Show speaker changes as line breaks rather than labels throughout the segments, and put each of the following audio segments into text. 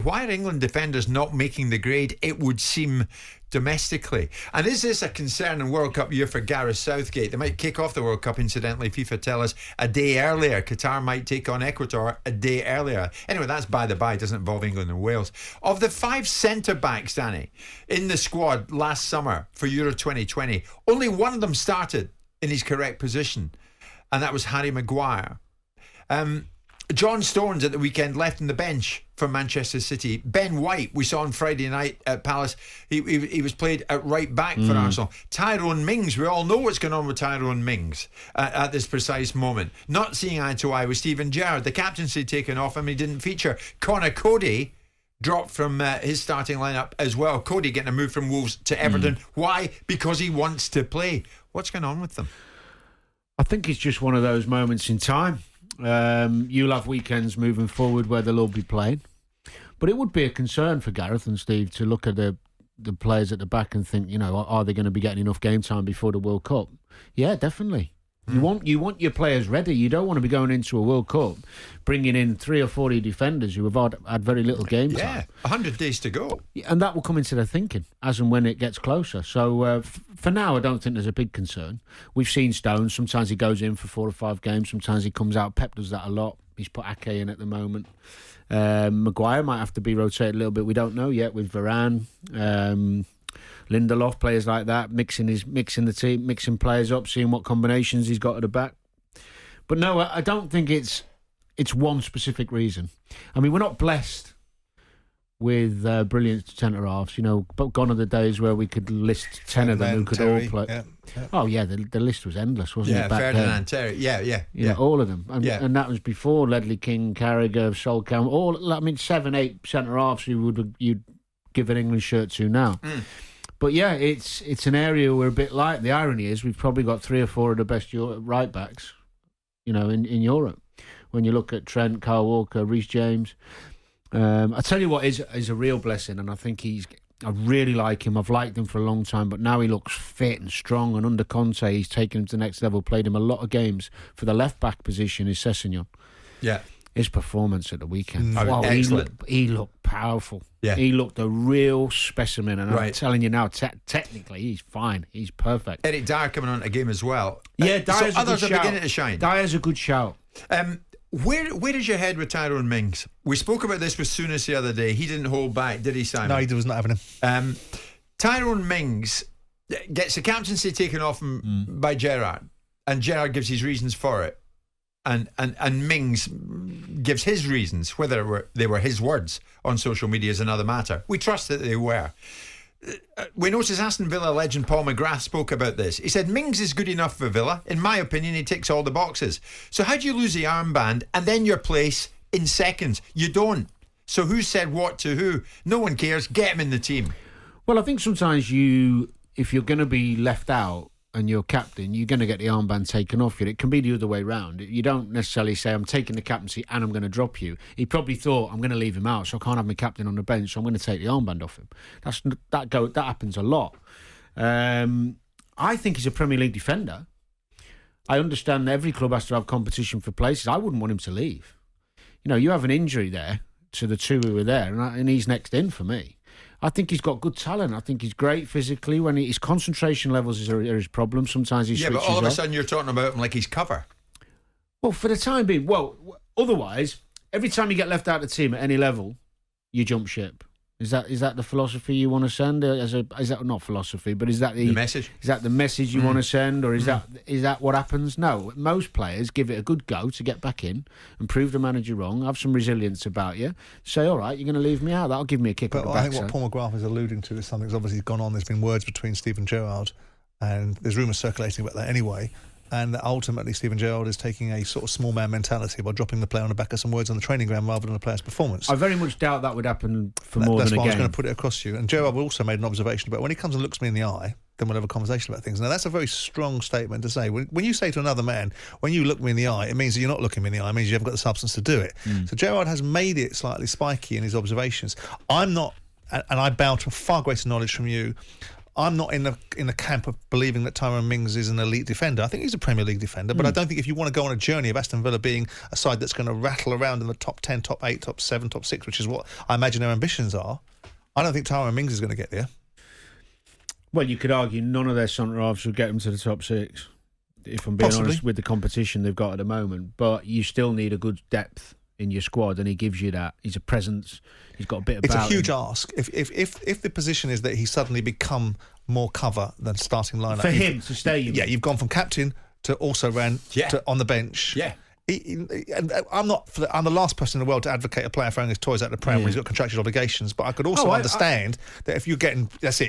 Why are England defenders not making the grade, it would seem, domestically? And is this a concern in World Cup year for Gareth Southgate? They might kick off the World Cup, incidentally, FIFA tell us, a day earlier. Qatar might take on Ecuador a day earlier. Anyway, that's by the by, doesn't involve England and Wales. Of the 5 centre-backs, Danny, in the squad last summer for Euro 2020, only one of them started in his correct position, and that was Harry Maguire. John Stones at the weekend left on the bench for Manchester City. Ben White, we saw on Friday night at Palace, he was played at right back for Arsenal. Tyrone Mings, we all know what's going on with Tyrone Mings at this precise moment. Not seeing eye to eye with Steven Gerrard. The captaincy taken off him, he didn't feature. Connor Cody dropped from his starting lineup as well. Cody getting a move from Wolves to Everton. Why? Because he wants to play. What's going on with them?
I think it's just one of those moments in time. You'll have weekends moving forward where they'll all be playing, but it would be a concern for Gareth and Steve to look at the players at the back and think, are they going to be getting enough game time before the World Cup? Yeah, definitely. You want your players ready. You don't want to be going into a World Cup bringing in 30 or 40 defenders who have had very little game time.
Yeah, 100 days to go.
And that will come into their thinking as and when it gets closer. So for now, I don't think there's a big concern. We've seen Stones. Sometimes he goes in for 4 or 5 games. Sometimes he comes out. Pep does that a lot. He's put Ake in at the moment. Maguire might have to be rotated a little bit. We don't know yet with Varane. Lindelof, players like that, mixing the team, mixing players up, seeing what combinations he's got at the back. But no, I don't think it's one specific reason. I mean, we're not blessed with brilliant centre halves, but gone are the days where we could list 10 of them who could all play. Yeah. Oh yeah, the list was endless, wasn't it? Back
Ferdinand, Terry, yeah,
all of them, and that was before Ledley King, Carragher, Solskjaer, 7, 8 centre halves you'd give an England shirt to now. But yeah, it's an area we're a bit light. The irony is we've probably got 3 or 4 of the best right backs, in Europe. When you look at Trent, Kyle Walker, Reece James, I tell you what is a real blessing, and I think I really like him. I've liked him for a long time, but now he looks fit and strong. And under Conte, he's taken him to the next level. Played him a lot of games for the left back position. Is Sessegnon. Yeah. His performance at the weekend. Wow, he looked powerful. Yeah. He looked a real specimen. And I'm telling you now, technically, he's fine. He's perfect.
Eric Dyer coming on a game as well.
Yeah, Dyer's
so others are beginning to shine.
Dyer's a good shout.
Where is your head with Tyrone Mings? We spoke about this with Souness the other day. He didn't hold back, did he, Simon?
No, he was not having him.
Tyrone Mings gets the captaincy taken off him by Gerrard, and Gerrard gives his reasons for it. And Mings gives his reasons. Whether they were his words on social media is another matter. We trust that they were. We noticed Aston Villa legend Paul McGrath spoke about this. He said Mings is good enough for Villa. In my opinion, he ticks all the boxes. So how do you lose the armband and then your place in seconds? You don't. So who said what to who? No one cares. Get him in the team.
Well, I think sometimes if you're going to be left out and you're captain, you're going to get the armband taken off you. It can be the other way round. You don't necessarily say, I'm taking the captaincy and I'm going to drop you. He probably thought, I'm going to leave him out, so I can't have my captain on the bench, so I'm going to take the armband off him. That happens a lot. I think he's a Premier League defender. I understand that every club has to have competition for places. I wouldn't want him to leave. You have an injury there to the 2 who were there, and he's next in for me. I think he's got good talent. I think he's great physically. When his concentration levels are his problem. Sometimes he switches off.
Yeah, but all of a sudden you're talking about him like he's cover.
Well, for the time being, otherwise, every time you get left out of the team at any level, you jump ship. Is that the philosophy you want to send? Is that not philosophy, but is that the
message?
Is that the message you want to send, or is that what happens? No, most players give it a good go to get back in and prove the manager wrong. Have some resilience about you. Say, all right, you're going to leave me out. That'll give me a kick. But
I think what Paul McGrath is alluding to is something that's obviously gone on. There's been words between Steven Gerrard, and there's rumours circulating about that anyway. And ultimately, Steven Gerrard is taking a sort of small man mentality by dropping the player on the back of some words on the training ground rather than the player's performance.
I very much doubt that would happen for more than a game.
That's why I was going to put it across to you. And Gerrard also made an observation about when he comes and looks me in the eye, then we'll have a conversation about things. Now, that's a very strong statement to say. When you say to another man, when you look me in the eye, it means that you're not looking me in the eye. It means you haven't got the substance to do it. So Gerrard has made it slightly spiky in his observations. I'm not, and I bow to far greater knowledge from you, I'm not in the camp of believing that Tyrone Mings is an elite defender. I think he's a Premier League defender, but I don't think if you want to go on a journey of Aston Villa being a side that's going to rattle around in the top 10, top 8, top 7, top 6, which is what I imagine their ambitions are, I don't think Tyrone Mings is going to get there.
Well, you could argue none of their centre-halves would get them to the top 6, if I'm being honest, with the competition they've got at the moment. But you still need a good depth in your squad, and he gives you that. He's a presence. He's got a bit about
It's a huge
him.
ask. If the position is that he's suddenly become more cover than starting lineup
For him to stay,
you've gone from captain to also ran to on the bench.
Yeah.
And I'm the last person in the world to advocate a player throwing his toys out the pram when he's got contractual obligations. But I could also understand that if you're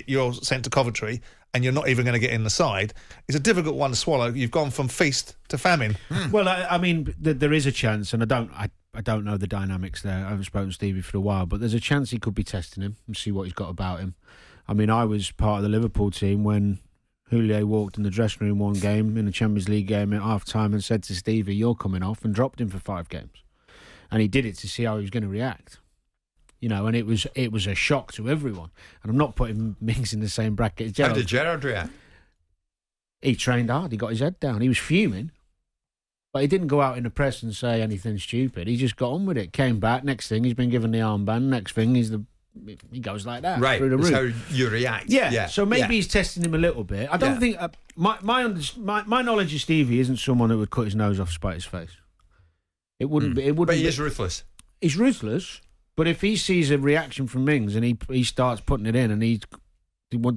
you're sent to Coventry and you're not even going to get in the side, it's a difficult one to swallow. You've gone from feast to famine.
Well, I mean, there is a chance, and I don't know the dynamics there. I haven't spoken to Stevie for a while, but there's a chance he could be testing him and see what he's got about him. I mean, I was part of the Liverpool team when Houllier walked in the dressing room one game in the Champions League game at half-time and said to Stevie, "You're coming off," and dropped him for 5 games. And he did it to see how he was going to react. And it was a shock to everyone. And I'm not putting Mings in the same bracket as Gerrard.
How did Gerrard react?
He trained hard. He got his head down. He was fuming. But he didn't go out in the press and say anything stupid. He just got on with it. Came back. Next thing, he's been given the armband. Next thing, he goes like that through the roof.
That's how you react.
Yeah. So maybe he's testing him a little bit. I don't think my knowledge of Stevie isn't someone that would cut his nose off to spite his face. It wouldn't be. It wouldn't.
But he is ruthless.
He's ruthless. But if he sees a reaction from Mings and he starts putting it in and the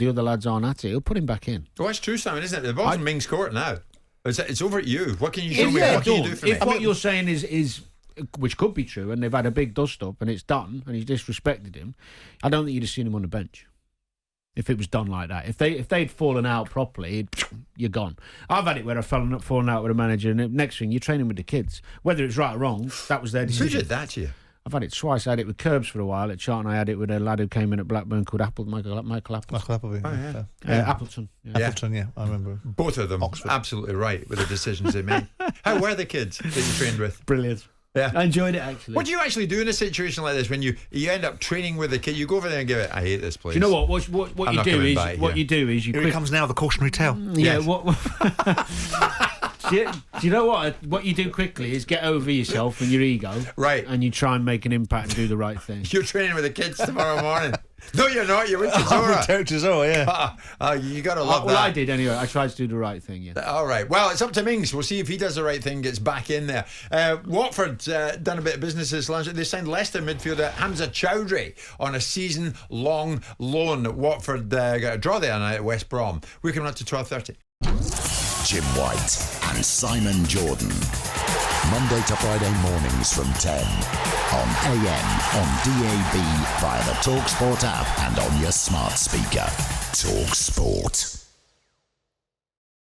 other lads aren't at it, he'll put him back in.
Well, that's true, Simon, isn't it? The ball's in Mings' court now. It's over at you. What can you show me? What can you do for me?
If what you're saying is, which could be true, and they've had a big dust-up and it's done, and he's disrespected him, I don't think you'd have seen him on the bench if it was done like that. If they'd fallen out properly, you're gone. I've had it where I've fallen out with a manager, and the next thing, you're training with the kids. Whether it's right or wrong, that was their decision.
Who did that to you?
I've had it twice. I had it with Curbs for a while at Charlton. I had it with a lad who came in at Blackburn called Michael Appleton.
Michael Appleby.
Appleton. Yeah.
Appleton, yeah, I remember.
Both of them
Oxford.
Absolutely right with the decisions they made. How were the kids that you trained with?
Brilliant.
Yeah.
I enjoyed it, actually.
What do you actually do in a situation like this when you end up training with a kid? You go over there and give it, I hate this place.
Do you know what you do is
Here comes now the cautionary tale.
Yeah,
Yes.
Do you know what? What you do quickly is get over yourself and your ego.
Right.
And you try and make an impact and do the right thing.
You're training with the kids tomorrow morning. No, you're not. You're with Chisora. You got to love that.
Well, I did anyway. I tried to do the right thing, yeah.
All right. Well, it's up to Mings. We'll see if he does the right thing, gets back in there. Watford done a bit of business this lunch. They signed Leicester midfielder Hamza Chowdhury on a season-long loan. Watford got a draw there night at West Brom. We're coming up to 12:30.
Jim White and Simon Jordan. Monday to Friday mornings from 10 on AM, on DAB, via the talkSPORT app and on your smart speaker. talkSPORT.